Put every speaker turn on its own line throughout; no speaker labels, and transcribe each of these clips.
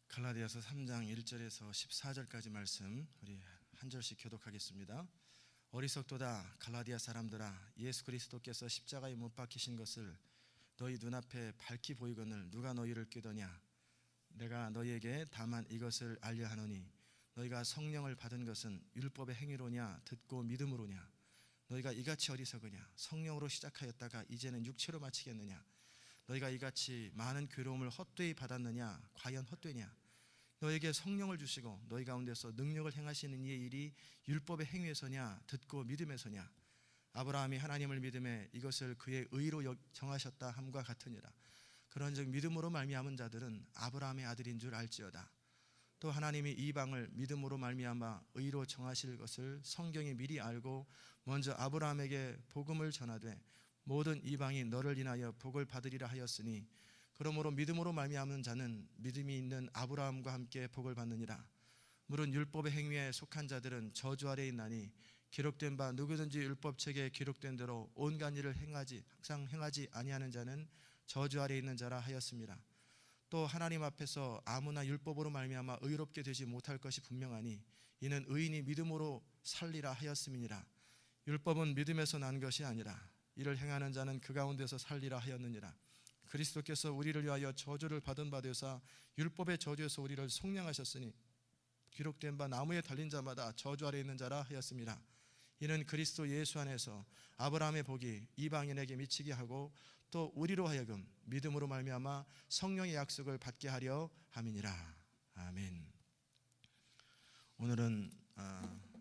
갈라디아서 3장 1절에서 14절까지 말씀 우리 한 절씩 교독하겠습니다. 어리석도다 갈라디아 사람들아, 예수 그리스도께서 십자가에 못 박히신 것을 너희 눈앞에 밝히 보이거늘 누가 너희를 꾀더냐? 내가 너희에게 다만 이것을 알려하노니 너희가 성령을 받은 것은 율법의 행위로냐 듣고 믿음으로냐? 너희가 이같이 어리석으냐? 성령으로 시작하였다가 이제는 육체로 마치겠느냐? 너희가 이같이 많은 괴로움을 헛되이 받았느냐? 과연 헛되냐? 너에게 성령을 주시고 너희 가운데서 능력을 행하시는 이의 일이 율법의 행위에서냐 듣고 믿음에서냐? 아브라함이 하나님을 믿음에 이것을 그의 의로 정하셨다 함과 같으니라. 그런즉 믿음으로 말미암은 자들은 아브라함의 아들인 줄 알지어다. 또 하나님이 이방을 믿음으로 말미암아 의로 정하실 것을 성경이 미리 알고 먼저 아브라함에게 복음을 전하되 모든 이방이 너를 인하여 복을 받으리라 하였으니, 그러므로 믿음으로 말미암은 자는 믿음이 있는 아브라함과 함께 복을 받느니라. 물은 율법의 행위에 속한 자들은 저주 아래 있나니 기록된 바 누구든지 율법책에 기록된 대로 온갖 일을 항상 행하지 아니하는 자는 저주 아래 있는 자라 하였습니다. 또 하나님 앞에서 아무나 율법으로 말미암아 의롭게 되지 못할 것이 분명하니 이는 의인이 믿음으로 살리라 하였음이니라. 율법은 믿음에서 난 것이 아니라 이를 행하는 자는 그 가운데서 살리라 하였느니라. 그리스도께서 우리를 위하여 저주를 받은 바 되사 율법의 저주에서 우리를 속량하셨으니 기록된 바 나무에 달린 자마다 저주 아래 있는 자라 하였습니다. 이는 그리스도 예수 안에서 아브라함의 복이 이방인에게 미치게 하고 또 우리로 하여금 믿음으로 말미암아 성령의 약속을 받게 하려 함이니라. 아멘. 오늘은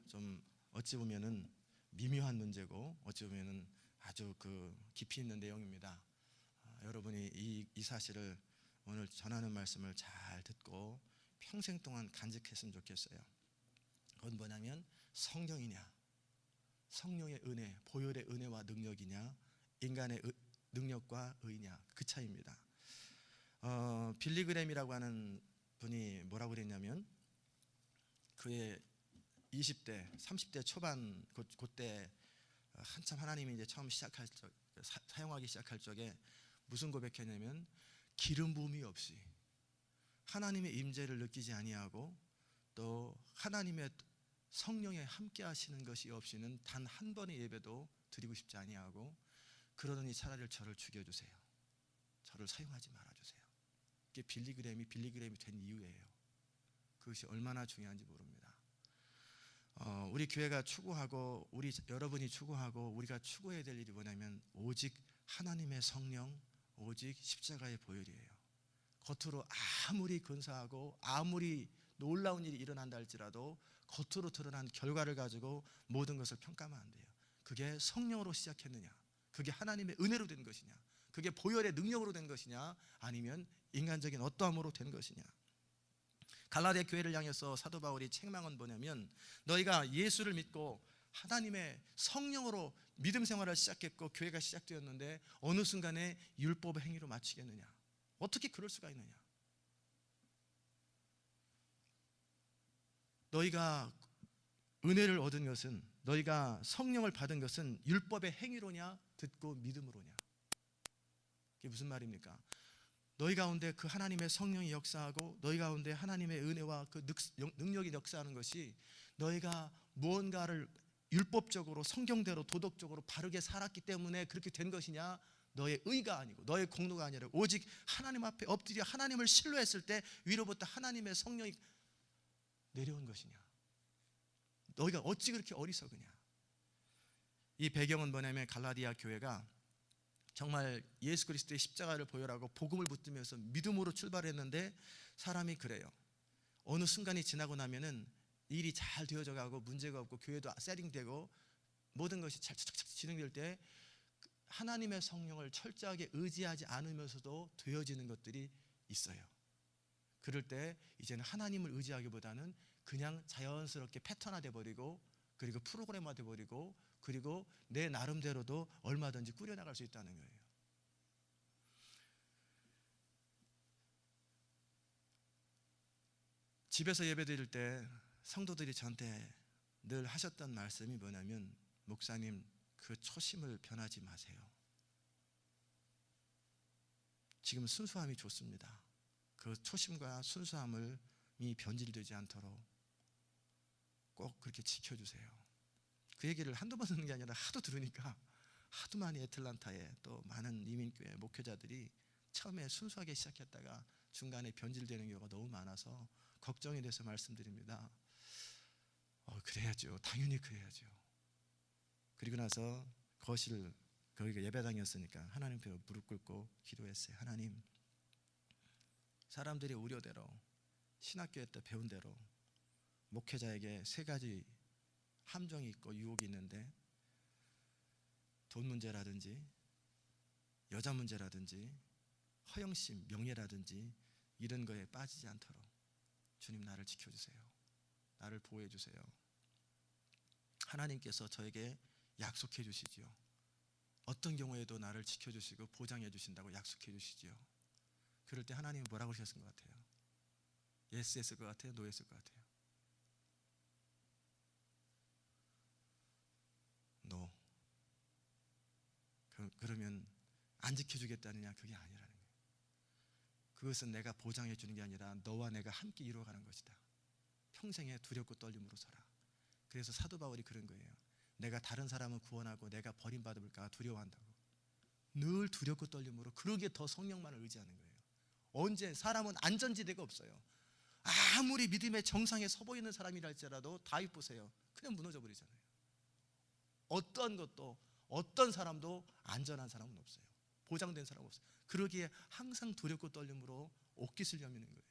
좀 어찌 보면은 미묘한 문제고 어찌 보면은 아주 깊이 있는 내용입니다. 여러분이 이 사실을 오늘 전하는 말씀을 잘 듣고 평생 동안 간직했으면 좋겠어요. 그건 뭐냐면 성령이냐, 성령의 은혜, 보혈의 은혜와 능력이냐, 인간의 능력과 의냐, 그 차이입니다. 빌리 그램이라고 하는 분이 뭐라고 그랬냐면 그의 20대, 30대 초반 그때 한참 하나님이 이제 처음 사용하기 시작할 적에 무슨 고백했냐면 기름 부음이 없이 하나님의 임재를 느끼지 아니하고 또 하나님의 성령에 함께 하시는 것이 없이는 단 한 번의 예배도 드리고 싶지 아니하고, 그러더니 차라리 저를 죽여주세요. 저를 사용하지 말아주세요. 이게 빌리 그램이 된 이유예요. 그것이 얼마나 중요한지 모릅니다. 우리 교회가 추구하고 여러분이 추구하고 우리가 추구해야 될 일이 뭐냐면 오직 하나님의 성령, 오직 십자가의 보혈이에요. 겉으로 아무리 근사하고 아무리 놀라운 일이 일어난다 할지라도 겉으로 드러난 결과를 가지고 모든 것을 평가하면 안 돼요. 그게 성령으로 시작했느냐, 그게 하나님의 은혜로 된 것이냐, 그게 보혈의 능력으로 된 것이냐, 아니면 인간적인 어떠함으로 된 것이냐. 갈라디아 교회를 향해서 사도 바울이 책망은 뭐냐면 너희가 예수를 믿고 하나님의 성령으로 믿음 생활을 시작했고 교회가 시작되었는데 어느 순간에 율법의 행위로 마치겠느냐? 어떻게 그럴 수가 있느냐? 너희가 은혜를 얻은 것은, 너희가 성령을 받은 것은 율법의 행위로냐 듣고 믿음으로냐? 그게 무슨 말입니까? 너희 가운데 그 하나님의 성령이 역사하고 너희 가운데 하나님의 은혜와 그 능력이 역사하는 것이 너희가 무언가를 율법적으로 성경대로 도덕적으로 바르게 살았기 때문에 그렇게 된 것이냐, 너의 의가 아니고 너의 공로가 아니라 오직 하나님 앞에 엎드려 하나님을 신뢰했을 때 위로부터 하나님의 성령이 내려온 것이냐. 너희가 어찌 그렇게 어리석으냐. 이 배경은 뭐냐면 갈라디아 교회가 정말 예수 그리스도의 십자가를 보혈하고 복음을 붙들면서 믿음으로 출발했는데 사람이 그래요. 어느 순간이 지나고 나면은 일이 잘 되어져 가고 문제가 없고 교회도 세팅되고 모든 것이 잘 착착착 진행될 때 하나님의 성령을 철저하게 의지하지 않으면서도 되어지는 것들이 있어요. 그럴 때 이제는 하나님을 의지하기보다는 그냥 자연스럽게 패턴화돼 버리고 그리고 프로그램화돼 버리고 그리고 내 나름대로도 얼마든지 꾸려나갈 수 있다는 거예요. 집에서 예배 드릴 때 성도들이 저한테 늘 하셨던 말씀이 뭐냐면 목사님, 그 초심을 변하지 마세요. 지금 순수함이 좋습니다. 그 초심과 순수함을 변질되지 않도록 꼭 그렇게 지켜주세요. 그 얘기를 한두 번 듣는 게 아니라 하도 들으니까 하도 많이 애틀란타에 또 많은 이민교회 목회자들이 처음에 순수하게 시작했다가 중간에 변질되는 경우가 너무 많아서 걱정이 돼서 말씀드립니다. 그래야죠. 당연히 그래야죠. 그리고 나서 거실 거기가 예배당이었으니까 하나님 앞에 무릎 꿇고 기도했어요. 하나님, 사람들의 우려대로 신학교에 때 배운 대로 목회자에게 세 가지 함정이 있고 유혹이 있는데, 돈 문제라든지 여자 문제라든지 허영심, 명예라든지 이런 거에 빠지지 않도록 주님 나를 지켜주세요. 나를 보호해 주세요. 하나님께서 저에게 약속해 주시지요. 어떤 경우에도 나를 지켜주시고 보장해 주신다고 약속해 주시지요. 그럴 때 하나님이 뭐라고 하셨을 것 같아요? 예스 했을 것 같아요? 노 했을 것 같아요? 노. 그러면 안 지켜주겠다느냐? 그게 아니라는 거예요. 그것은 내가 보장해 주는 게 아니라 너와 내가 함께 이루어가는 것이다. 평생에 두렵고 떨림으로 서라. 그래서 사도 바울이 그런 거예요. 내가 다른 사람을 구원하고 내가 버림받을까 두려워한다고. 늘 두렵고 떨림으로, 그러기에 더 성령만을 의지하는 거예요. 언제? 사람은 안전지대가 없어요. 아무리 믿음의 정상에 서 보이는 사람이라 할지라도 다윗 보세요. 그냥 무너져 버리잖아요. 어떤 것도 어떤 사람도 안전한 사람은 없어요. 보장된 사람은 없어요. 그러기에 항상 두렵고 떨림으로 옷깃을 여미는 거예요.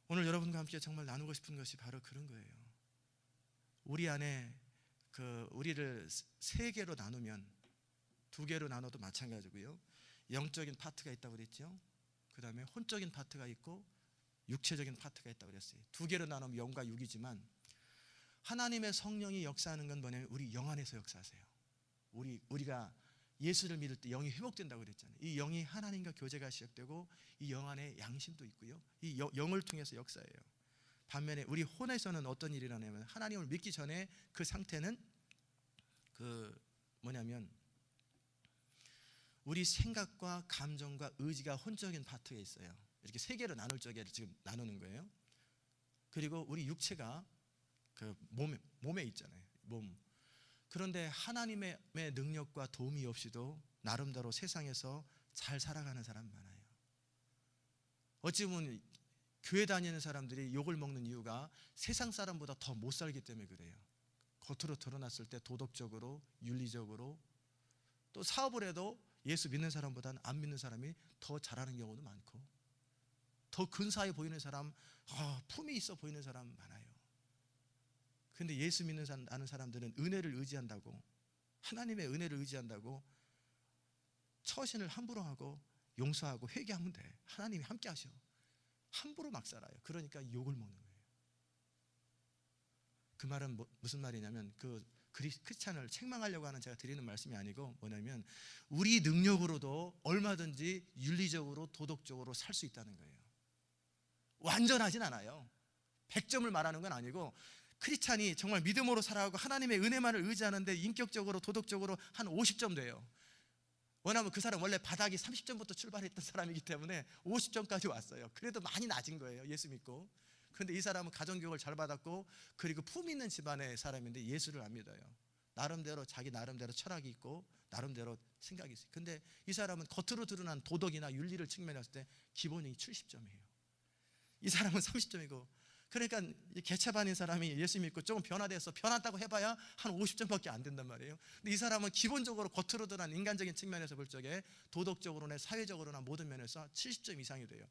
오늘 여러분과 함께 정말 나누고 싶은 것이 바로 그런 거예요. 우리 안에 우리를 세 개로 나누면, 두 개로 나눠도 마찬가지고요. 영적인 파트가 있다고 그랬죠. 그 다음에 혼적인 파트가 있고 육체적인 파트가 있다고 그랬어요. 두 개로 나누면 영과 육이지만, 하나님의 성령이 역사하는 건 뭐냐면 우리 영 안에서 역사하세요. 우리가 예수를 믿을 때 영이 회복된다고 그랬잖아요. 이 영이 하나님과 교제가 시작되고 이 영 안에 양심도 있고요. 이 영을 통해서 역사해요. 반면에 우리 혼에서는 어떤 일이 일어나냐면, 하나님을 믿기 전에 그 상태는 뭐냐면 우리 생각과 감정과 의지가 혼적인 파트에 있어요. 이렇게 세 개로 나눌 적에 지금 나누는 거예요. 그리고 우리 육체가 그 몸에 있잖아요. 몸. 그런데 하나님의 능력과 도움이 없이도 나름대로 세상에서 잘 살아가는 사람 많아요. 어찌 보면 교회 다니는 사람들이 욕을 먹는 이유가 세상 사람보다 더 못 살기 때문에 그래요. 겉으로 드러났을 때 도덕적으로, 윤리적으로, 또 사업을 해도 예수 믿는 사람보다는 안 믿는 사람이 더 잘하는 경우도 많고, 더 근사해 보이는 사람, 품이 있어 보이는 사람 많아요. 그런데 예수 믿는 아는 사람들은 은혜를 의지한다고, 하나님의 은혜를 의지한다고 처신을 함부로 하고 용서하고 회개하면 돼. 하나님이 함께 하셔. 함부로 막 살아요. 그러니까 욕을 먹는 거예요. 그 말은 무슨 말이냐면, 크리스찬을 책망하려고 하는 제가 드리는 말씀이 아니고, 뭐냐면 우리 능력으로도 얼마든지 윤리적으로 도덕적으로 살 수 있다는 거예요. 완전하진 않아요. 100점을 말하는 건 아니고, 크리스찬이 정말 믿음으로 살아가고 하나님의 은혜만을 의지하는데 인격적으로 도덕적으로 한 50점 돼요. 왜냐하면 그 사람 원래 바닥이 30점부터 출발했던 사람이기 때문에 50점까지 왔어요. 그래도 많이 낮은 거예요, 예수 믿고. 그런데 이 사람은 가정교육을 잘 받았고, 그리고 품 있는 집안의 사람인데 예수를 안 믿어요. 나름대로 자기 나름대로 철학이 있고 나름대로 생각이 있어요. 근데 이 사람은 겉으로 드러난 도덕이나 윤리를 측면했을 때 기본이 70점이에요. 이 사람은 30점이고. 그러니까 개차반인 사람이 예수 믿고 조금 변화됐다고 해봐야 한 50점밖에 안 된단 말이에요. 근데 이 사람은 기본적으로 겉으로 드러난 인간적인 측면에서 볼 적에 도덕적으로나 사회적으로나 모든 면에서 70점 이상이 돼요.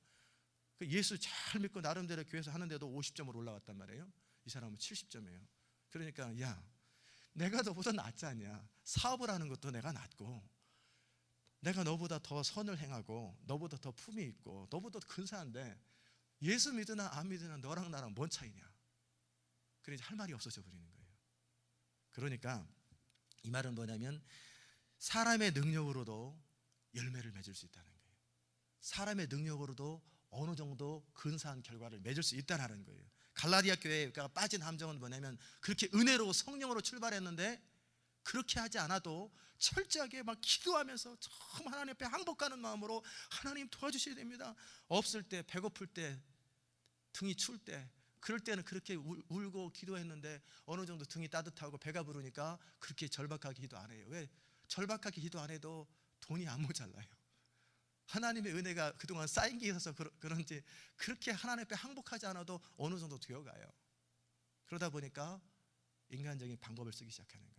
예수 잘 믿고 나름대로 교회에서 하는데도 50점으로 올라왔단 말이에요. 이 사람은 70점이에요. 그러니까 야, 내가 너보다 낫지 않냐. 사업을 하는 것도 내가 낫고, 내가 너보다 더 선을 행하고, 너보다 더 품이 있고, 너보다 더 근사한데 예수 믿으나 안 믿으나 너랑 나랑 뭔 차이냐. 그래서 할 말이 없어져 버리는 거예요. 그러니까 이 말은 뭐냐면, 사람의 능력으로도 열매를 맺을 수 있다는 거예요. 사람의 능력으로도 어느 정도 근사한 결과를 맺을 수 있다는 거예요. 갈라디아 교회가 빠진 함정은 뭐냐면, 그렇게 은혜로 성령으로 출발했는데 그렇게 하지 않아도 철저하게 막 기도하면서 정말 하나님 앞에 항복하는 마음으로 하나님 도와주셔야 됩니다. 없을 때, 배고플 때, 등이 추울 때, 그럴 때는 그렇게 울고 기도했는데 어느 정도 등이 따뜻하고 배가 부르니까 그렇게 절박하게 기도 안 해요. 왜? 절박하게 기도 안 해도 돈이 안 모자라요. 하나님의 은혜가 그동안 쌓인 게 있어서 그런지 그렇게 하나님 앞에 항복하지 않아도 어느 정도 되어가요. 그러다 보니까 인간적인 방법을 쓰기 시작하는 거예요.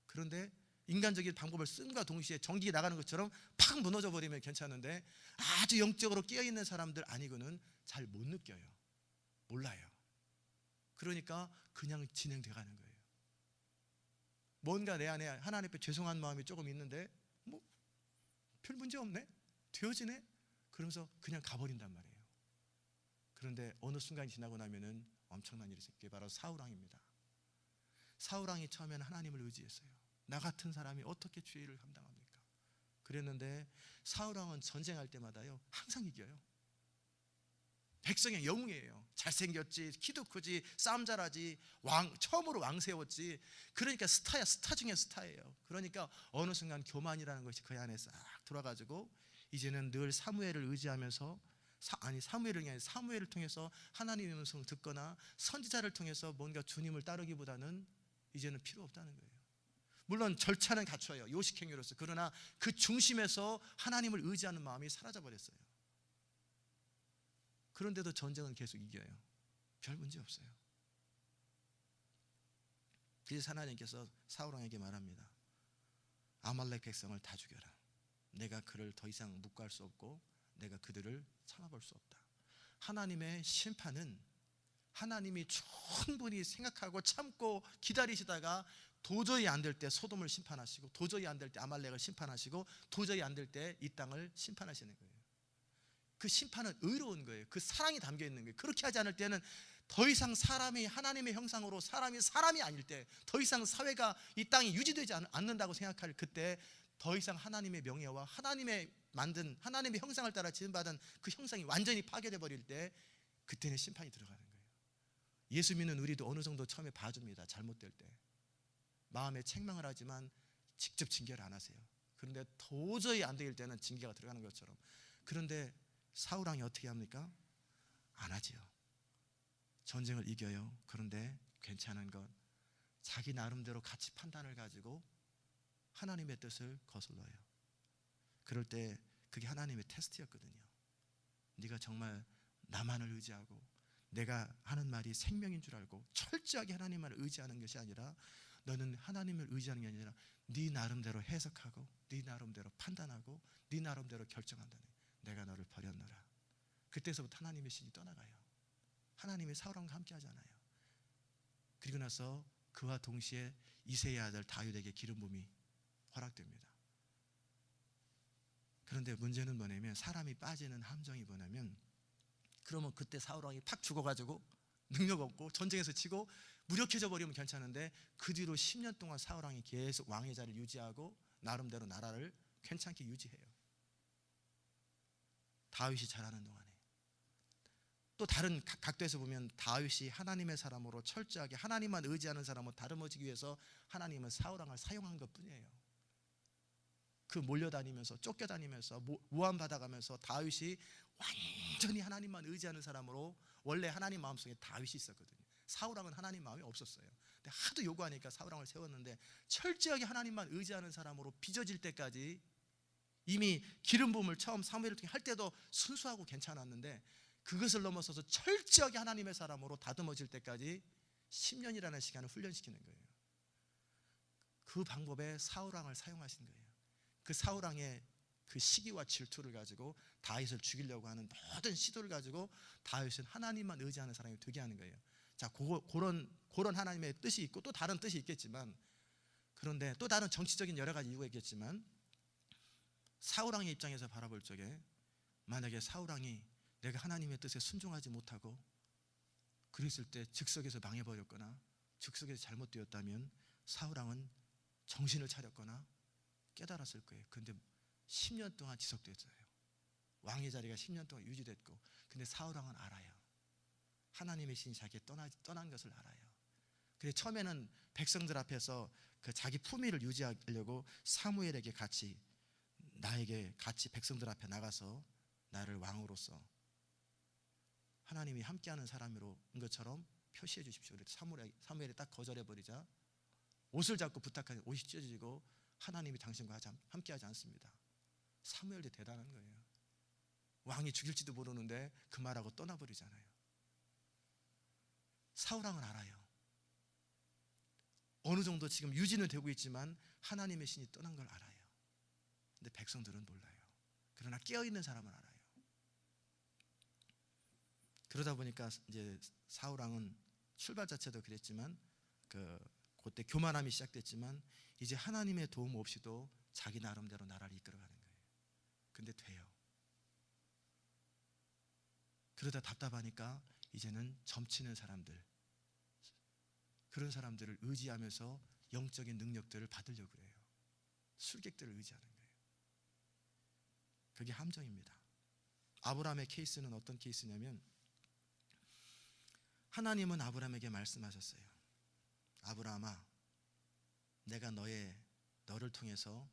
그런데 인간적인 방법을 쓴과 동시에 전기가 나가는 것처럼 팍 무너져 버리면 괜찮은데, 아주 영적으로 깨어있는 사람들 아니고는 잘 못 느껴요. 몰라요. 그러니까 그냥 진행돼 가는 거예요. 뭔가 내 안에 하나님 앞에 죄송한 마음이 조금 있는데 뭐 별 문제 없네, 되어지네, 그러면서 그냥 가버린단 말이에요. 그런데 어느 순간이 지나고 나면은 엄청난 일이 생겨요. 바로 사울왕입니다. 사울왕이 처음에는 하나님을 의지했어요. 나 같은 사람이 어떻게 주의를 감당합니까? 그랬는데 사울왕은 전쟁할 때마다요 항상 이겨요. 백성의 영웅이에요. 잘생겼지, 키도 크지, 싸움 잘하지, 처음으로 왕 세웠지. 그러니까 스타야, 스타 중에 스타예요. 그러니까 어느 순간 교만이라는 것이 그 안에 싹 들어가지고 이제는 늘 사무엘을 의지하면서, 사무엘을 아니라 사무엘을 통해서 하나님의 음성을 듣거나 선지자를 통해서 뭔가 주님을 따르기보다는 이제는 필요 없다는 거예요. 물론 절차는 갖춰요, 요식행위로서. 그러나 그 중심에서 하나님을 의지하는 마음이 사라져 버렸어요. 그런데도 전쟁은 계속 이겨요. 별 문제 없어요. 그래서 하나님께서 사울왕에게 말합니다. 아말렉 백성을 다 죽여라. 내가 그를 더 이상 묵과할 수 없고 내가 그들을 참아볼 수 없다. 하나님의 심판은 하나님이 충분히 생각하고 참고 기다리시다가 도저히 안 될 때 소돔을 심판하시고, 도저히 안 될 때 아말렉을 심판하시고, 도저히 안 될 때 이 땅을 심판하시는 거예요. 그 심판은 의로운 거예요. 그 사랑이 담겨 있는 거예요. 그렇게 하지 않을 때는 더 이상 사람이 하나님의 형상으로 사람이 아닐 때, 더 이상 사회가 이 땅이 유지되지 않는다고 생각할 그때 더 이상 하나님의 명예와 하나님의 만든 하나님의 형상을 따라 지음받은 그 형상이 완전히 파괴돼 버릴 때, 그때는 심판이 들어가는 거예요. 예수 믿는 우리도 어느 정도 처음에 봐줍니다. 잘못될 때 마음에 책망을 하지만 직접 징계를 안 하세요. 그런데 도저히 안 될 때는 징계가 들어가는 것처럼. 그런데 사울왕이 어떻게 합니까? 안 하지요. 전쟁을 이겨요. 그런데 괜찮은 건 자기 나름대로 가치 판단을 가지고 하나님의 뜻을 거슬러요. 그럴 때 그게 하나님의 테스트였거든요. 네가 정말 나만을 의지하고 내가 하는 말이 생명인 줄 알고 철저하게 하나님만을 의지하는 것이 아니라, 너는 하나님을 의지하는 게 아니라 네 나름대로 해석하고 네 나름대로 판단하고 네 나름대로 결정한다는, 내가 너를 버렸노라. 그때서부터 하나님의 신이 떠나가요. 하나님이 사울왕과 함께 하잖아요. 그리고 나서 그와 동시에 이새의 아들 다윗에게 기름 부음이 허락됩니다. 그런데 문제는 뭐냐면, 사람이 빠지는 함정이 뭐냐면, 그러면 그때 사울왕이 팍 죽어가지고 능력 없고 전쟁에서 치고 무력해져 버리면 괜찮은데, 그 뒤로 10년 동안 사울왕이 계속 왕의 자리를 유지하고 나름대로 나라를 괜찮게 유지해요. 다윗이 잘하는 동안에. 또 다른 각도에서 보면 다윗이 하나님의 사람으로 철저하게 하나님만 의지하는 사람으로 다름어지기 위해서 하나님은 사울왕을 사용한 것뿐이에요. 그 몰려다니면서 쫓겨다니면서 모함 받아가면서 다윗이 완전히 하나님만 의지하는 사람으로, 원래 하나님 마음속에 다윗이 있었거든요. 사울왕은 하나님 마음이 없었어요. 근데 하도 요구하니까 사울왕을 세웠는데, 철저하게 하나님만 의지하는 사람으로 빚어질 때까지, 이미 기름 부음을 처음 사무엘을 통해 할 때도 순수하고 괜찮았는데, 그것을 넘어서서 철저하게 하나님의 사람으로 다듬어질 때까지 10년이라는 시간을 훈련시키는 거예요. 그 방법에 사울왕을 사용하신 거예요. 그 사울왕의 그 시기와 질투를 가지고 다윗을 죽이려고 하는 모든 시도를 가지고 다윗은 하나님만 의지하는 사람이 되게 하는 거예요. 자, 그런 하나님의 뜻이 있고 또 다른 뜻이 있겠지만, 그런데 또 다른 정치적인 여러 가지 이유가 있겠지만, 사울왕의 입장에서 바라볼 적에 만약에 사울왕이 내가 하나님의 뜻에 순종하지 못하고 그랬을 때 즉석에서 망해버렸거나 즉석에서 잘못되었다면 사울왕은 정신을 차렸거나 깨달았을 거예요. 그런데 10년 동안 지속됐어요. 왕의 자리가 10년 동안 유지됐고, 근데 사울왕은 알아요. 하나님의 신이 자기에 떠난 것을 알아요. 그래서 처음에는 백성들 앞에서 그 자기 품위를 유지하려고 사무엘에게 나에게 같이 백성들 앞에 나가서 나를 왕으로서 하나님이 함께하는 사람으로 인 것처럼 표시해 주십시오. 사무엘이 딱 거절해버리자 옷을 잡고 부탁하니 옷이 찢어지고 하나님이 당신과 함께하지 않습니다. 사무엘도 대단한 거예요. 왕이 죽일지도 모르는데 그 말하고 떠나버리잖아요. 사울왕은 알아요. 어느 정도 지금 유지는 되고 있지만 하나님의 신이 떠난 걸 알아요. 근데 백성들은 몰라요. 그러나 깨어있는 사람은 알아요. 그러다 보니까 이제 사울왕은 출발 자체도 그랬지만 그때 교만함이 시작됐지만 이제 하나님의 도움 없이도 자기 나름대로 나라를 이끌어가는 거예요. 근데 돼요. 그러다 답답하니까 이제는 점치는 사람들, 그런 사람들을 의지하면서 영적인 능력들을 받으려고 그래요. 술객들을 의지하는 거예요. 그게 함정입니다. 아브라함의 케이스는 어떤 케이스냐면 하나님은 아브라함에게 말씀하셨어요. 아브라함아, 내가 너를 통해서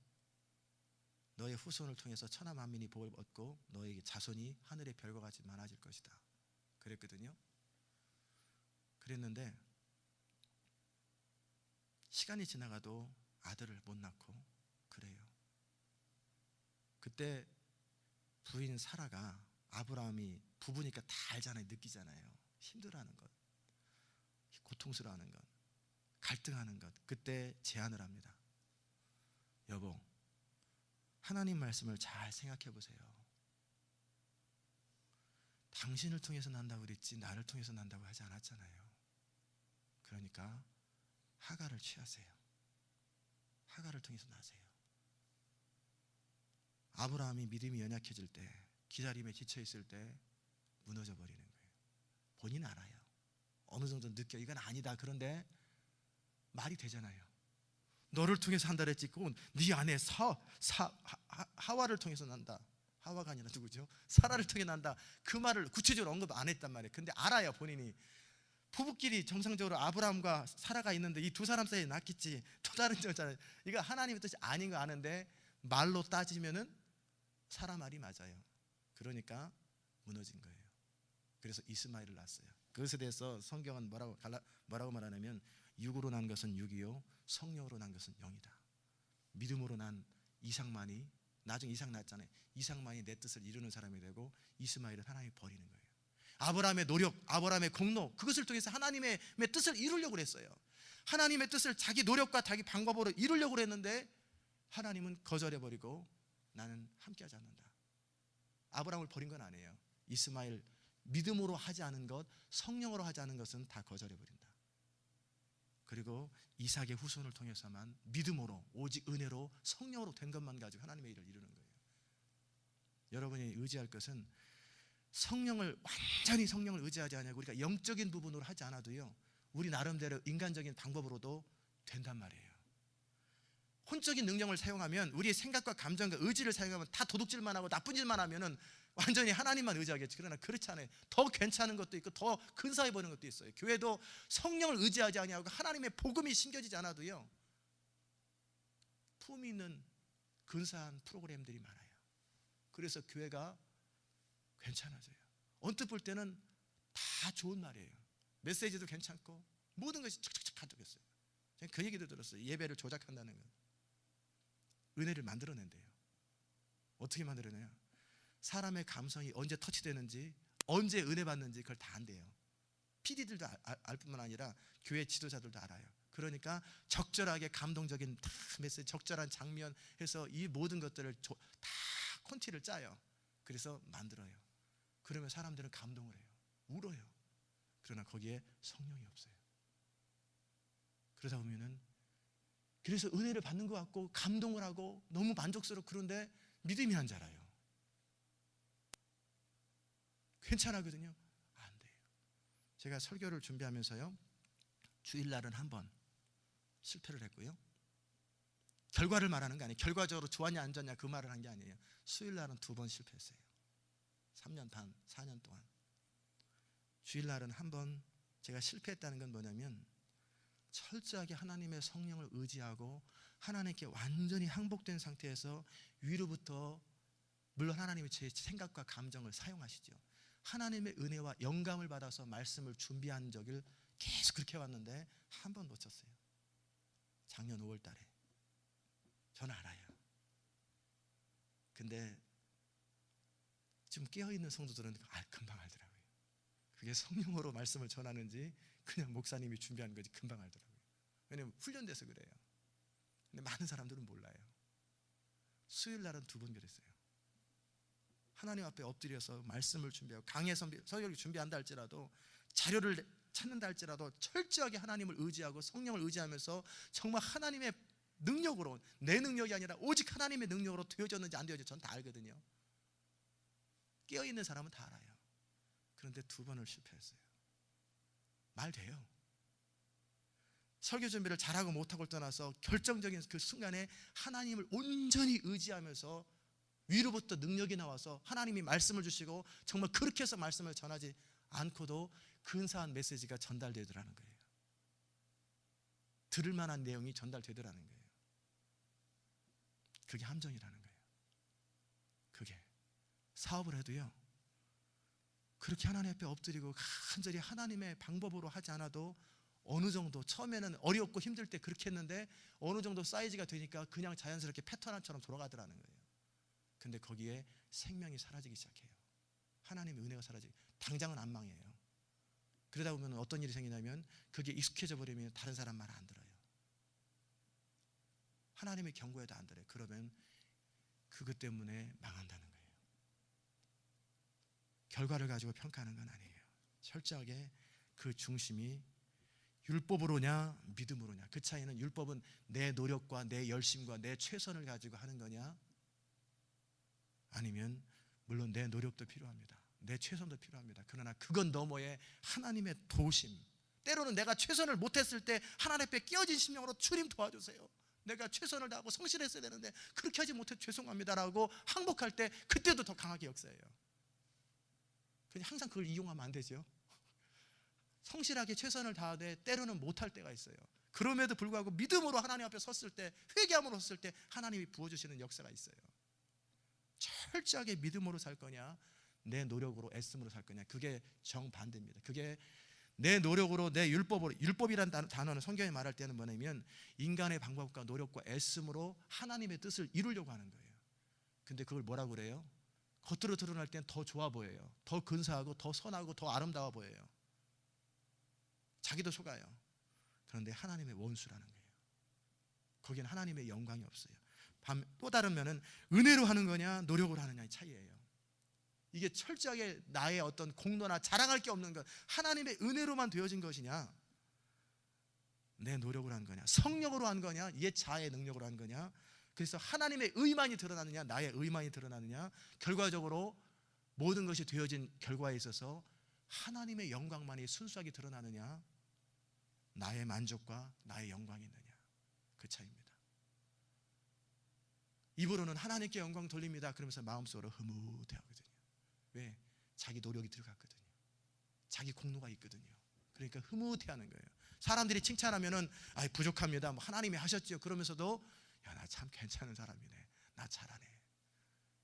너의 후손을 통해서 천하 만민이 복을 얻고 너에게 자손이 하늘의 별과 같이 많아질 것이다. 그랬거든요. 그랬는데 시간이 지나가도 아들을 못 낳고 그래요. 그때 부인 사라가 아브라함이 부부니까 다 알잖아요. 느끼잖아요. 힘들어하는 것, 고통스러워하는 것, 갈등하는 것. 그때 제안을 합니다. 여보, 하나님 말씀을 잘 생각해 보세요. 당신을 통해서 난다고 그랬지 나를 통해서 난다고 하지 않았잖아요. 그러니까 하갈을 취하세요. 하갈을 통해서 나세요. 아브라함이 믿음이 연약해질 때, 기다림에 지쳐있을 때 무너져 버리는 거예요. 본인 알아요. 어느 정도 느껴. 이건 아니다. 그런데 말이 되잖아요. 너를 통해서 한다 그랬지. 그건 네 안에 하와를 통해서 난다. 하와가 아니라 누구죠? 사라를 통해 난다. 그 말을 구체적으로 언급 안 했단 말이에요. 근데 알아요. 본인이. 부부끼리 정상적으로 아브라함과 사라가 있는데 이 두 사람 사이에 낳겠지. 또 다른 여자. 이거 하나님의 뜻이 아닌 거 아는데 말로 따지면은 사라 말이 맞아요. 그러니까 무너진 거예요. 그래서 이스마엘을 낳았어요. 그것에 대해서 성경은 뭐라고 말하냐면 육으로 난 것은 육이요 성령으로 난 것은 영이다. 믿음으로 난 이삭만이, 나중에 이삭 낳았잖아요. 이삭만이 내 뜻을 이루는 사람이 되고 이스마엘은 하나님이 버리는 거예요. 아브라함의 노력, 아브라함의 공로, 그것을 통해서 하나님의 뜻을 이루려고 그랬어요. 하나님의 뜻을 자기 노력과 자기 방법으로 이루려고 했는데 하나님은 거절해버리고 나는 함께하지 않는다. 아브라함을 버린 건 아니에요. 이스마엘 믿음으로 하지 않은 것, 성령으로 하지 않은 것은 다 거절해버린다. 그리고 이삭의 후손을 통해서만 믿음으로, 오직 은혜로, 성령으로 된 것만 가지고 하나님의 일을 이루는 거예요. 여러분이 의지할 것은 완전히 성령을 의지하지 않냐고 우리가 영적인 부분으로 하지 않아도요, 우리 나름대로 인간적인 방법으로도 된단 말이에요. 혼적인 능력을 사용하면, 우리의 생각과 감정과 의지를 사용하면 다 도둑질만 하고 나쁜 일만 하면은 완전히 하나님만 의지하겠지. 그러나 그렇지 않아요. 더 괜찮은 것도 있고 더 근사해 보이는 것도 있어요. 교회도 성령을 의지하지 않냐고 하나님의 복음이 심겨지지 않아도요, 품이 있는 근사한 프로그램들이 많아요. 그래서 교회가 괜찮아져요. 언뜻 볼 때는 다 좋은 말이에요. 메시지도 괜찮고 모든 것이 척척척 가득했어요. 제가 그 얘기도 들었어요. 예배를 조작한다는 거. 은혜를 만들어낸대요. 어떻게 만들어내냐? 사람의 감성이 언제 터치되는지, 언제 은혜 받는지 그걸 다 안돼요. PD들도 알 뿐만 아니라 교회 지도자들도 알아요. 그러니까 적절하게 감동적인 다 메시지, 적절한 장면 해서 이 모든 것들을 다 콘티를 짜요. 그래서 만들어요. 그러면 사람들은 감동을 해요. 울어요. 그러나 거기에 성령이 없어요. 그러다 보면은, 그래서 은혜를 받는 것 같고 감동을 하고 너무 만족스럽고, 그런데 믿음이 안 자라요. 괜찮아거든요. 안 돼요. 제가 설교를 준비하면서요, 주일날은 한 번 실패를 했고요, 결과를 말하는 게 아니에요. 결과적으로 좋았냐 안 좋았냐 그 말을 한 게 아니에요. 수요일날은 2번 실패했어요. 3년 반, 4년 동안. 주일날은 한 번. 제가 실패했다는 건 뭐냐면 철저하게 하나님의 성령을 의지하고 하나님께 완전히 항복된 상태에서 위로부터, 물론 하나님이 제 생각과 감정을 사용하시죠. 하나님의 은혜와 영감을 받아서 말씀을 준비한 적을 계속 그렇게 해왔는데 한 번 놓쳤어요. 작년 5월 달에. 저는 알아요. 근데 좀 깨어있는 성도들은 금방 알더라고요. 그게 성령으로 말씀을 전하는지 그냥 목사님이 준비한 거지 금방 알더라고요. 왜냐면 훈련돼서 그래요. 근데 많은 사람들은 몰라요. 수요일 날은 2번 그랬어요. 하나님 앞에 엎드려서 말씀을 준비하고 강해 설교를 준비한다 할지라도, 자료를 찾는다 할지라도 철저하게 하나님을 의지하고 성령을 의지하면서 정말 하나님의 능력으로, 내 능력이 아니라 오직 하나님의 능력으로 되어졌는지 안 되어졌는지 전 다 알거든요. 깨어있는 사람은 다 알아요. 그런데 2번을 실패했어요. 말 돼요. 설교 준비를 잘하고 못하고를 떠나서 결정적인 그 순간에 하나님을 온전히 의지하면서 위로부터 능력이 나와서 하나님이 말씀을 주시고 정말 그렇게 해서 말씀을 전하지 않고도 근사한 메시지가 전달되더라는 거예요. 들을 만한 내용이 전달되더라는 거예요. 그게 함정이라는 거예요. 그게 사업을 해도요, 그렇게 하나님 앞에 엎드리고 간절히 하나님의 방법으로 하지 않아도 어느 정도, 처음에는 어렵고 힘들 때 그렇게 했는데 어느 정도 사이즈가 되니까 그냥 자연스럽게 패턴처럼 돌아가더라는 거예요. 근데 거기에 생명이 사라지기 시작해요. 하나님의 은혜가 사라지고, 당장은 안 망해요. 그러다 보면 어떤 일이 생기냐면 그게 익숙해져 버리면 다른 사람 말 안 들어요. 하나님의 경고에도 안 들어요. 그러면 그것 때문에 망한다는 거예요. 결과를 가지고 평가하는 건 아니에요. 철저하게 그 중심이 율법으로냐 믿음으로냐, 그 차이는 율법은 내 노력과 내 열심과 내 최선을 가지고 하는 거냐, 아니면 물론 내 노력도 필요합니다. 내 최선도 필요합니다. 그러나 그건 너머에 하나님의 도우심, 때로는 내가 최선을 못했을 때 하나님 앞에 깨어진 심령으로 주님 도와주세요, 내가 최선을 다하고 성실했어야 되는데 그렇게 하지 못해 죄송합니다라고 항복할 때 그때도 더 강하게 역사해요. 그냥 항상 그걸 이용하면 안 되죠. 성실하게 최선을 다하되 때로는 못할 때가 있어요. 그럼에도 불구하고 믿음으로 하나님 앞에 섰을 때, 회개함으로 섰을 때 하나님이 부어주시는 역사가 있어요. 철저하게 믿음으로 살 거냐, 내 노력으로 애씀으로 살 거냐, 그게 정반대입니다. 그게 내 노력으로, 내 율법으로, 율법이라는 단어는 성경에 말할 때는 뭐냐면 인간의 방법과 노력과 애씀으로 하나님의 뜻을 이루려고 하는 거예요. 근데 그걸 뭐라고 그래요? 겉으로 드러날 땐 더 좋아 보여요. 더 근사하고 더 선하고 더 아름다워 보여요. 자기도 속아요. 그런데 하나님의 원수라는 거예요. 거기는 하나님의 영광이 없어요. 또 다른 면은 은혜로 하는 거냐 노력으로 하느냐의 차이예요. 이게 철저하게 나의 어떤 공로나 자랑할 게 없는 것, 하나님의 은혜로만 되어진 것이냐, 내 노력으로 한 거냐, 성령으로 한 거냐, 옛 자아의 능력으로 한 거냐, 그래서 하나님의 의만이 드러나느냐, 나의 의만이 드러나느냐, 결과적으로 모든 것이 되어진 결과에 있어서 하나님의 영광만이 순수하게 드러나느냐, 나의 만족과 나의 영광이 있느냐, 그 차이입니다. 입으로는 하나님께 영광 돌립니다 그러면서 마음속으로 흐뭇해하거든요. 왜? 자기 노력이 들어갔거든요. 자기 공로가 있거든요. 그러니까 흐뭇해하는 거예요. 사람들이 칭찬하면은 부족합니다, 뭐 하나님이 하셨지요 그러면서도 야, 나 참 괜찮은 사람이네, 나 잘하네.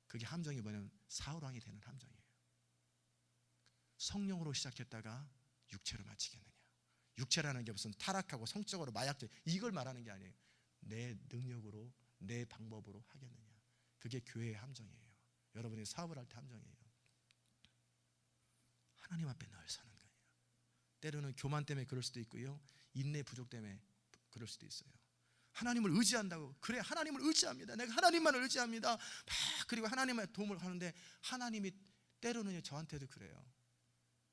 그게 함정이 뭐냐면 사울왕이 되는 함정이에요. 성령으로 시작했다가 육체로 마치겠느냐. 육체라는 게 무슨 타락하고 성적으로 마약적, 이걸 말하는 게 아니에요. 내 능력으로, 내 방법으로 하겠느냐. 그게 교회의 함정이에요. 여러분이 사업을 할 때 함정이에요. 하나님 앞에 늘 서는 거예요. 때로는 교만 때문에 그럴 수도 있고요, 인내 부족 때문에 그럴 수도 있어요. 하나님을 의지한다고, 그래 하나님을 의지합니다, 내가 하나님만을 의지합니다, 그리고 하나님의 도움을 하는데 하나님이 때로는 저한테도 그래요.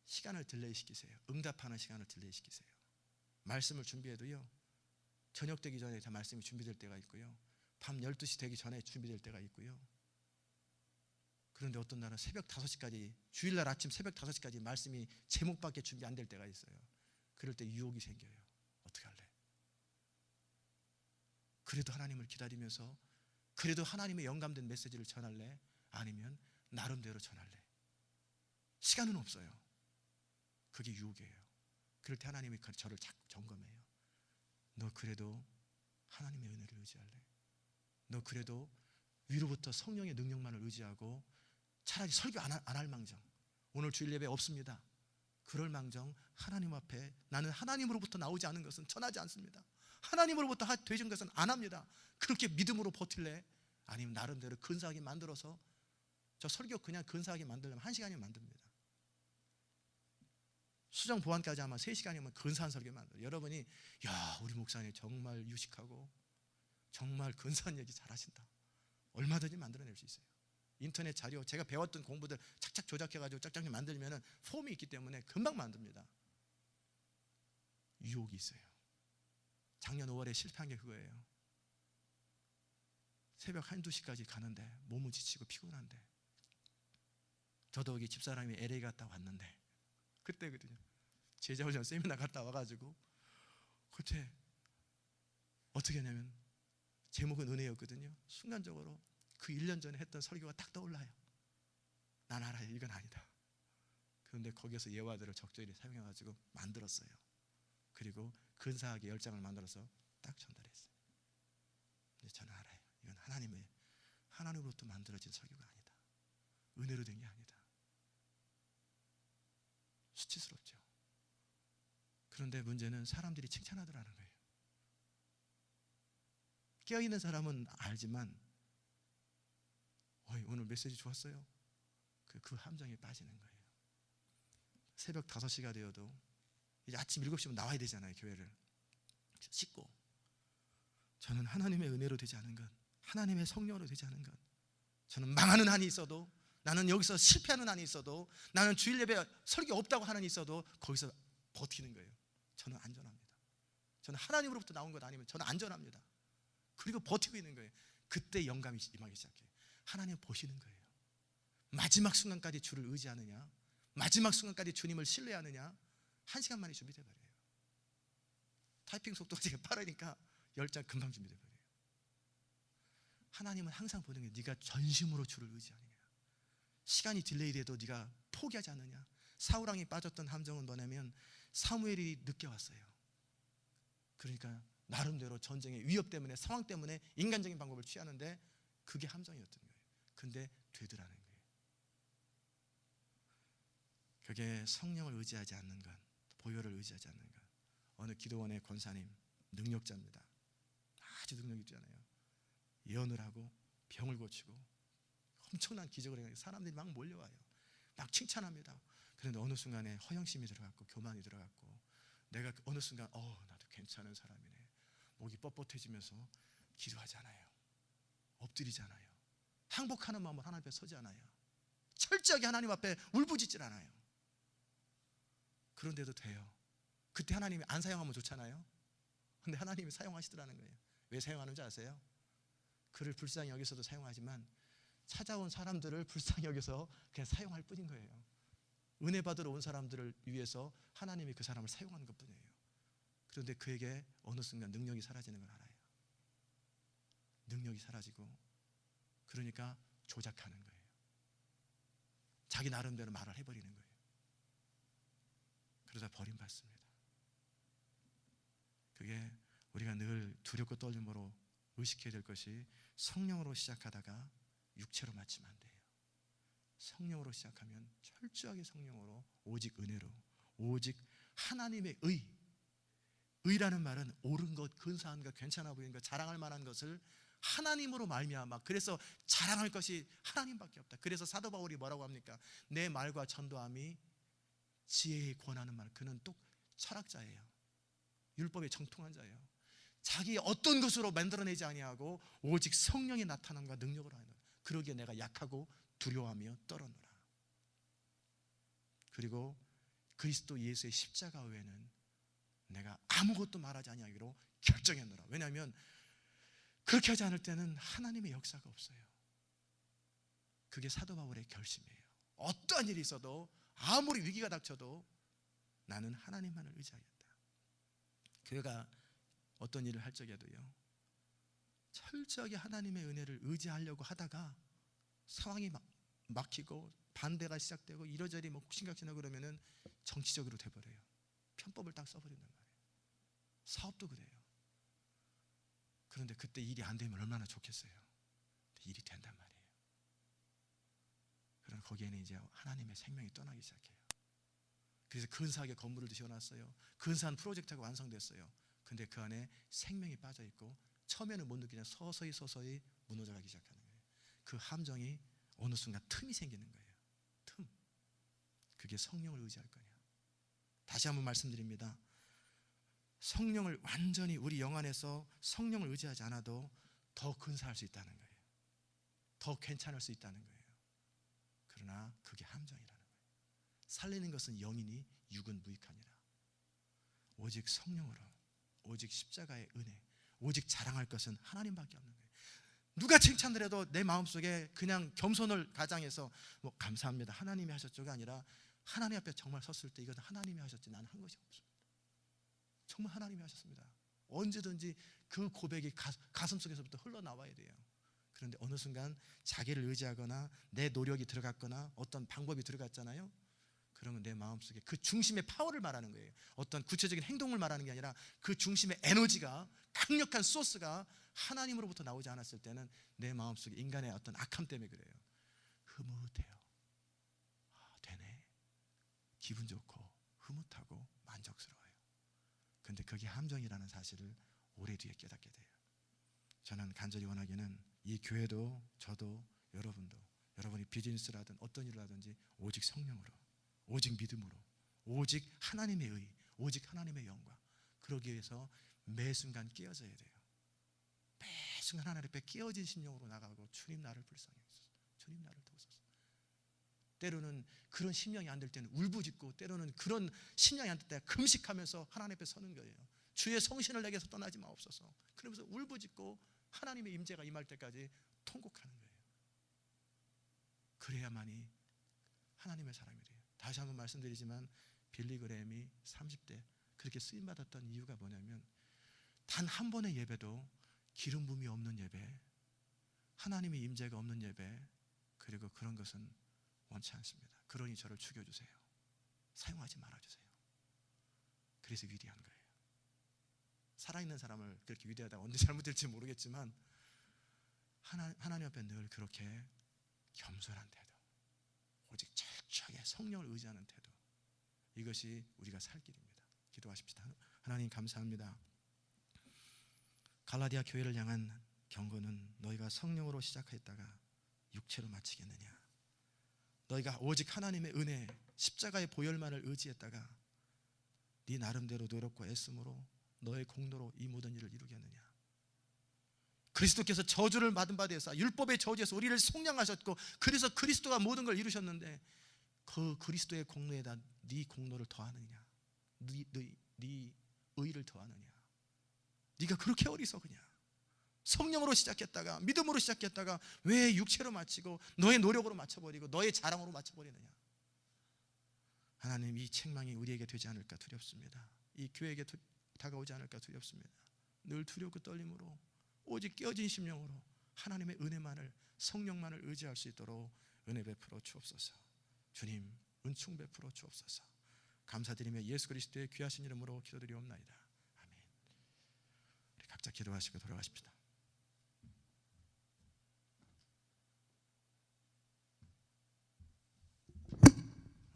시간을 딜레이 시키세요. 응답하는 시간을 딜레이 시키세요. 말씀을 준비해도요, 저녁 되기 전에 다 말씀이 준비될 때가 있고요, 밤 12시 되기 전에 준비될 때가 있고요. 그런데 어떤 날은 새벽 5시까지, 주일날 아침 새벽 5시까지 말씀이 제목밖에 준비 안 될 때가 있어요. 그럴 때 유혹이 생겨요. 어떻게 할래? 그래도 하나님을 기다리면서 그래도 하나님의 영감된 메시지를 전할래? 아니면 나름대로 전할래? 시간은 없어요. 그게 유혹이에요. 그럴 때 하나님이 저를 자꾸 점검해요. 너 그래도 하나님의 은혜를 의지할래? 너 그래도 위로부터 성령의 능력만을 의지하고 차라리 설교 안 할 망정, 오늘 주일 예배 없습니다, 그럴 망정 하나님 앞에 나는 하나님으로부터 나오지 않은 것은 전하지 않습니다. 하나님으로부터 되신 것은 안 합니다. 그렇게 믿음으로 버틸래? 아니면 나름대로 근사하게 만들어서, 저 설교 그냥 근사하게 만들려면 1시간이면 만듭니다. 수정 보완까지 하면 3시간이면 근사한 설교 만들어요. 여러분이 야, 우리 목사님 정말 유식하고 정말 근사한 얘기 잘하신다, 얼마든지 만들어낼 수 있어요. 인터넷 자료, 제가 배웠던 공부들 착착 조작해가지고 짝짝이 만들면 폼이 있기 때문에 금방 만듭니다. 유혹이 있어요. 작년 5월에 실패한 게 그거예요. 새벽 1, 2시까지 가는데 몸은 지치고 피곤한데, 저도 여기 집사람이 LA 갔다 왔는데 그때거든요. 제자훈련 세미나 갔다 와가지고 그때 어떻게 했냐면, 제목은 은혜였거든요. 순간적으로 그 1년 전에 했던 설교가 딱 떠올라요. 난 알아요, 이건 아니다. 그런데 거기서 예화들을 적절히 사용해가지고 만들었어요. 그리고 근사하게 10장을 만들어서 딱 전달했어요. 근데 저는 알아요, 이건 하나님으로부터 만들어진 설교가 아니다, 은혜로 된 게 아니다. 수치스럽죠. 그런데 문제는 사람들이 칭찬하더라는 거예요. 깨어있는 사람은 알지만 오늘 메시지 좋았어요, 그 함정에 빠지는 거예요. 새벽 5시가 되어도 이제 아침 7시면 나와야 되잖아요, 교회를. 씻고, 저는 하나님의 은혜로 되지 않은 것, 하나님의 성령으로 되지 않은 것, 저는 망하는 한이 있어도, 나는 여기서 실패하는 한이 있어도, 나는 주일 예배 설교 없다고 하는 한이 있어도 거기서 버티는 거예요. 저는 안전합니다. 저는 하나님으로부터 나온 것 아니면 저는 안전합니다. 그리고 버티고 있는 거예요. 그때 영감이 임하기 시작해요. 하나님 보시는 거예요. 마지막 순간까지 주를 의지하느냐, 마지막 순간까지 주님을 신뢰하느냐, 1시간 만에 준비돼 버려요. 타이핑 속도가 되게 빠르니까 10장 금방 준비돼 버려요. 하나님은 항상 보는 게 네가 전심으로 주를 의지하느냐, 시간이 딜레이 돼도 네가 포기하지 않느냐. 사울왕이 빠졌던 함정은 뭐냐면 사무엘이 늦게 왔어요. 그러니까 나름대로 전쟁의 위협 때문에, 상황 때문에 인간적인 방법을 취하는데 그게 함정이었던 거예요. 근데 되더라는 거예요. 그게 성령을 의지하지 않는 것, 보혈을 의지하지 않는 것. 어느 기도원의 권사님, 능력자입니다. 아주 능력 있잖아요. 예언을 하고 병을 고치고 엄청난 기적을 해요. 사람들이 막 몰려와요. 막 칭찬합니다. 그런데 어느 순간에 허영심이 들어갔고 교만이 들어갔고, 내가 어느 순간 나도 괜찮은 사람이네, 목이 뻣뻣해지면서 기도하잖아요, 엎드리잖아요, 항복하는 마음으로 하나님 앞에 서지 않아요, 철저하게 하나님 앞에 울부짖질 않아요. 그런데도 돼요. 그때 하나님이 안 사용하면 좋잖아요. 근데 하나님이 사용하시더라는 거예요. 왜 사용하는지 아세요? 그를 불쌍히 여기서도 사용하지만 찾아온 사람들을 불쌍히 여기서 그냥 사용할 뿐인 거예요. 은혜 받으러 온 사람들을 위해서 하나님이 그 사람을 사용하는 것뿐이에요. 그런데 그에게 어느 순간 능력이 사라지는 걸 알아요. 능력이 사라지고, 그러니까 조작하는 거예요. 자기 나름대로 말을 해버리는 거예요. 그러다 버림받습니다. 그게 우리가 늘 두렵고 떨림으로 의식해야 될 것이, 성령으로 시작하다가 육체로 마치면 안 돼요. 성령으로 시작하면 철저하게 성령으로, 오직 은혜로, 오직 하나님의 의라는 말은 옳은 것, 근사한 것, 괜찮아 보이는 것, 자랑할 만한 것을 하나님으로 말미암아, 그래서 자랑할 것이 하나님밖에 없다. 그래서 사도 바울이 뭐라고 합니까? 내 말과 전도함이 지혜에 권하는 말. 그는 또 철학자예요. 율법에 정통한 자예요. 자기 어떤 것으로 만들어내지 아니하고 오직 성령의 나타남과 능력으로 하는, 그러기에 내가 약하고 두려워하며 떨어노라. 그리고 그리스도 예수의 십자가 외에는 내가 아무것도 말하지 아니하기로 결정했노라. 왜냐하면 그렇게 하지 않을 때는 하나님의 역사가 없어요. 그게 사도 바울의 결심이에요. 어떠한 일이 있어도, 아무리 위기가 닥쳐도 나는 하나님만을 의지하겠다. 그가 어떤 일을 할 적에도요, 철저하게 하나님의 은혜를 의지하려고 하다가 상황이 막히고 반대가 시작되고 이러저리 혹신각신하고 그러면은 정치적으로 돼버려요. 편법을 딱 써버린단 말이에요. 사업도 그래요. 그런데 그때 일이 안 되면 얼마나 좋겠어요. 일이 된단 말이에요. 그러나 거기에는 이제 하나님의 생명이 떠나기 시작해요. 그래서 근사하게 건물을 지어놨어요. 근사한 프로젝트가 완성됐어요. 근데 그 안에 생명이 빠져있고 처음에는 못 느끼냐 서서히 무너져가기 시작하는 거예요. 그 함정이 어느 순간 틈이 생기는 거예요. 틈. 그게 성령을 의지할 거냐. 다시 한번 말씀드립니다. 성령을 완전히 우리 영 안에서 성령을 의지하지 않아도 더 근사할 수 있다는 거예요. 더 괜찮을 수 있다는 거예요. 그러나 그게 함정이라는 거예요. 살리는 것은 영이니 육은 무익하니라. 오직 성령으로, 오직 십자가의 은혜, 오직 자랑할 것은 하나님밖에 없는 거예요. 누가 칭찬을 해도 내 마음속에 그냥 겸손을 가장해서 뭐 감사합니다 하나님이 하셨죠가 아니라 하나님 앞에 정말 섰을 때 이건 하나님이 하셨지 나는 한 것이 없습니다. 정말 하나님이 하셨습니다. 언제든지 그 고백이 가슴 속에서부터 흘러나와야 돼요. 그런데 어느 순간 자기를 의지하거나 내 노력이 들어갔거나 어떤 방법이 들어갔잖아요. 그러면 내 마음속에 그 중심의 파워를 말하는 거예요. 어떤 구체적인 행동을 말하는 게 아니라 그 중심의 에너지가, 강력한 소스가 하나님으로부터 나오지 않았을 때는 내 마음속에 인간의 어떤 악함 때문에 그래요. 흐뭇해요. 되네. 기분 좋고 흐뭇하고 만족스러워요. 근데 그게 함정이라는 사실을 오래 뒤에 깨닫게 돼요. 저는 간절히 원하기는 이 교회도 저도 여러분도 여러분이 비즈니스라든 어떤 일을 하든지 오직 성령으로, 오직 믿음으로, 오직 하나님의 의, 오직 하나님의 영광, 그러기 위해서 매 순간 깨어져야 돼요. 매 순간 하나님 앞에 깨어진 심령으로 나가고 주님 나를 불쌍히 여기소서, 주님 나를 도우소서. 때로는 그런 심령이 안 될 때는 울부짖고, 때로는 그런 심령이 안 될 때 금식하면서 하나님 앞에 서는 거예요. 주의 성신을 내게서 떠나지 마옵소서. 그러면서 울부짖고 하나님의 임재가 임할 때까지 통곡하는 거예요. 그래야만이 하나님의 사람이 돼요. 다시 한번 말씀드리지만 빌리 그레햄이 30대 그렇게 쓰임받았던 이유가 뭐냐면 단 한 번의 예배도 기름 부음이 없는 예배, 하나님의 임재가 없는 예배, 그리고 그런 것은 원치 않습니다. 그러니 저를 죽여주세요. 사용하지 말아주세요. 그래서 위대한 거예요. 살아있는 사람을 그렇게 위대하다고 언제 잘못될지 모르겠지만 하나님 앞에 늘 그렇게 겸손한 태도, 오직 철저하게 성령을 의지하는 태도, 이것이 우리가 살 길입니다. 기도하십시다. 하나님 감사합니다. 갈라디아 교회를 향한 경고는 너희가 성령으로 시작했다가 육체로 마치겠느냐. 너희가 오직 하나님의 은혜, 십자가의 보혈만을 의지했다가 네 나름대로 노력과 애씀으로 너의 공로로 이 모든 일을 이루겠느냐. 그리스도께서 저주를 받은 바 되사 율법의 저주에서 우리를 속량하셨고, 그래서 그리스도가 모든 걸 이루셨는데 그 그리스도의 공로에다 네 공로를 더하느냐, 네 의를 더하느냐. 네가 그렇게 어리석으냐. 성령으로 시작했다가 믿음으로 시작했다가 왜 육체로 마치고 너의 노력으로 맞춰버리고 너의 자랑으로 맞춰버리느냐. 하나님, 이 책망이 우리에게 되지 않을까 두렵습니다. 이 교회에게 다가오지 않을까 두렵습니다. 늘 두렵고 떨림으로 오직 깨어진 심령으로 하나님의 은혜만을, 성령만을 의지할 수 있도록 은혜 베풀어 주옵소서. 주님, 은총 베풀어 주옵소서. 감사드리며 예수 그리스도의 귀하신 이름으로 기도드리옵나이다. 아멘. 우리 각자 기도하시고 돌아가십시다.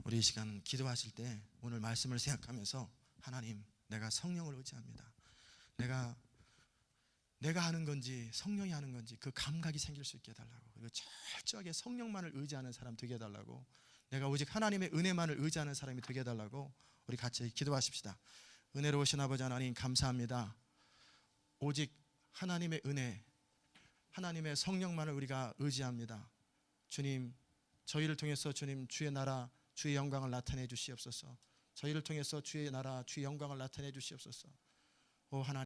우리 이 시간 기도하실 때 오늘 말씀을 생각하면서 하나님, 내가 성령을 의지합니다. 내가 하는 건지 성령이 하는 건지 그 감각이 생길 수 있게 해달라고, 그리고 철저하게 성령만을 의지하는 사람 되게 해달라고, 내가 오직 하나님의 은혜만을 의지하는 사람이 되게 해달라고 우리 같이 기도하십시다. 은혜로우신 아버지 하나님 감사합니다. 오직 하나님의 은혜, 하나님의 성령만을 우리가 의지합니다. 주님, 저희를 통해서 주님 주의 나라, 주의 영광을 나타내 주시옵소서. 저희를 통해서 주의 나라, 주의 영광을 나타내 주시옵소서. 오 하나님,